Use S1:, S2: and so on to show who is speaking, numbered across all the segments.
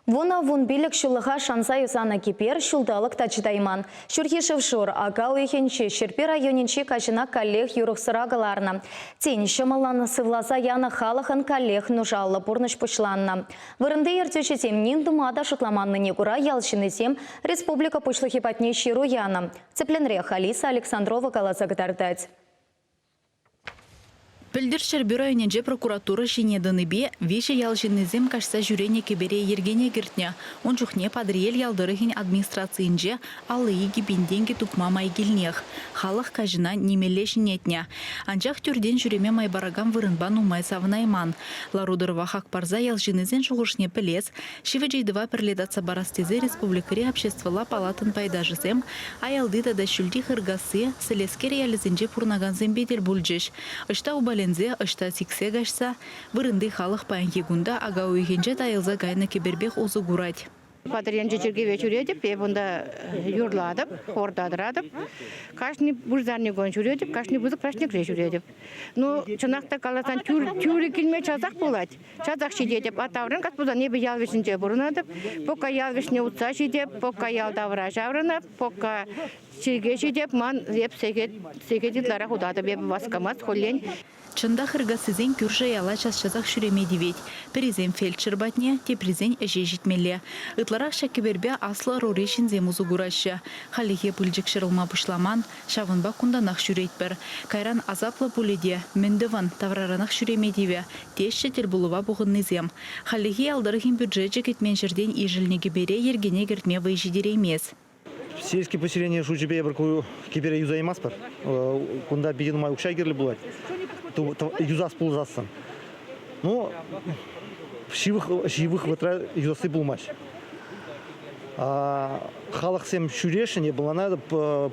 S1: Вона вон билік шулыға шанса юсана кипер шулдалық тачытайман. Шурхишев шур, ага уйхенче, Шерпи районинче качына коллег юрықсырағыларына. Тень шымаланы сывласа яны халықын коллег нужаллы бұрныш пұшланна. Вырынды ертөші темнен думада шутламанны негура ялшыны тем республика пұшлығы патне ширу яны. Цепленрех Алиса Александрова калазагдардать.
S2: Пілдіршір бюройненже прокуратура жинедіні бе, веші ялжынызем кашса жүрені кебере ергене кертне. Он жүхне падриел ялдырығын администрациинже алы еге бенденге тукма майгелнех. Халық кажына немеле жинетне. Анжақ түрден жүреме майбараган вырынбан умай савнайман. Ларудырва хақпарза ялжынызен шуғышне пілес, шиведжейдіва пірледатса барастезе республикари обществола палатын пайдажызем, аялдыда да шүлді хыргасы, селескер ялізенже пурнаган зембедел бүлжеш. Ышта Лензе ышта сиксе гашса, вырынды халық паянки гунда ага уйхенже тайылза гайна кебербех озу гурать.
S3: Патриенче черге чуредіп, бунда юрладып, хордадырадып, кашни буждарни гон чуредіп, кашни бузык прашник же чуредіп. Ну, чынақта каласан тюрі келме чазақ болады. Чазақ шедедіп, атаврын кат буза небі ялвешінже бұрынадып, пока ялвешіне утса шедеп, пока ялдавра жаврынап, пока черге шедеп, ман леп секетітлара худады бебі васкамас, холлен.
S2: Чында хыргасызен күрші яла час-чазақ шүреме девет. Перезен фельдшер батне, тепрезен әже жетмелі. Ытларақ шәкебербе аслы рорешін земузу ғурашы. Халихе пүлжік шырылма пұшламан, шавынба күнданақ шүрейтбір. Кайран азаплы пуледе, мендіван тавраранақ шүреме деве. Тез шетел бұлыва бұғынны зем. Халихе алдырығын бюджетчі кетмен жерден ежілнеге бере ергене кертме вайжидер емес.
S4: Сельские поселения шучебе бір кебере юзаймас бар. Кунда беден май укшайгерлі болады. Юзас пулзасын. Ну, живых вытра юзасы булмаш. Халық сем шүрешіне бұлана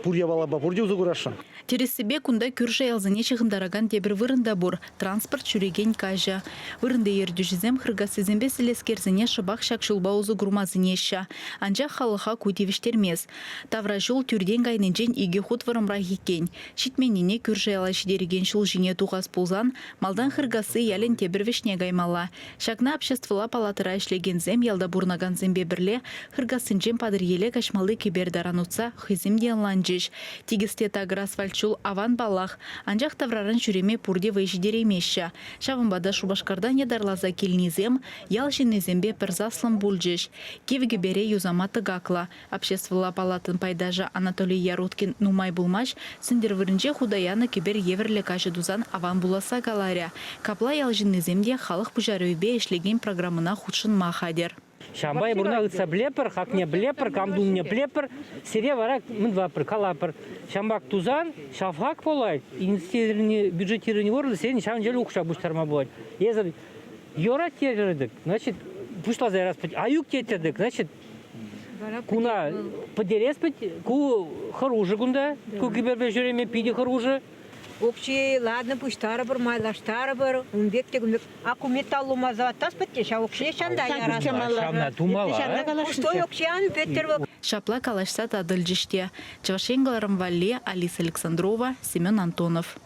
S4: пурьявала ба пурдеу зұғырашын.
S2: Тересібе күнда күрші ялзыне шығындараган тебір вырында бұр, транспорт жүреген кажа. Вырынды ердюжізем хыргасызембе селескерзіне шыбақ шақшылба ұзы ғұрмазынеша. Анжақ халыға көтевіштермез. Тавра жол түрден ғайненжен иге хұт вырымра екен. Шитменіне күрші яла шидереген шыл жіне туғас пулзан, малдан хыргасы ялен тебір вішне гаймала. Шакна обществола палатыра ішлеген зем ялда бұрнаган зембе бірле, хыргасынжен падыр еле кашмалы кебердаран ұтса хызымден ланжыш. Тегісте тағыр асфальтшул аван балах. Анжақ таврарын жүреме пурде вайжидеремеші. Шавынбада шубашкардан едарлаза келнезем, ял жинезембе пірзаслым бүлжеш. Кевге бере юзаматы гакла. Обществола палатын пайдажа Анатолий Яруткин нумай булмаш, сіндер вірінже худаяны кебер еверлі кашы дузан аван буласа галаря. Капла ял жинеземде халық пұжарөйбе ішлеген программына худшын махадер.
S5: Шамбай бурна ұтса блепір, хакне блепір, камдулне блепір, сере варак мындвапір, калапір. Шамбак тузан, шафхак полай, инвестирование, бюджетирование ворлы, серен шавын желі ұқша бұштарма болады. Езір йора тежірдік, значит, пұшла зай распать, аюк тетердік, значит, куна подереспать, ку харужы кунда, ку кибербе жүреме пиде харужы.
S6: Общий, ладно, пусть тарабар, майлаш тарабар, умбек тегумбек. Аку металлу мазаваттас бітте, шауқшие шанда ярас.
S5: Шамна тумала.
S6: Пустой окшиян петтервак.
S2: Шапла калашса тадыл жиште. Чавашенгаларым Валле, Алиса Александрова, Семен Антонов.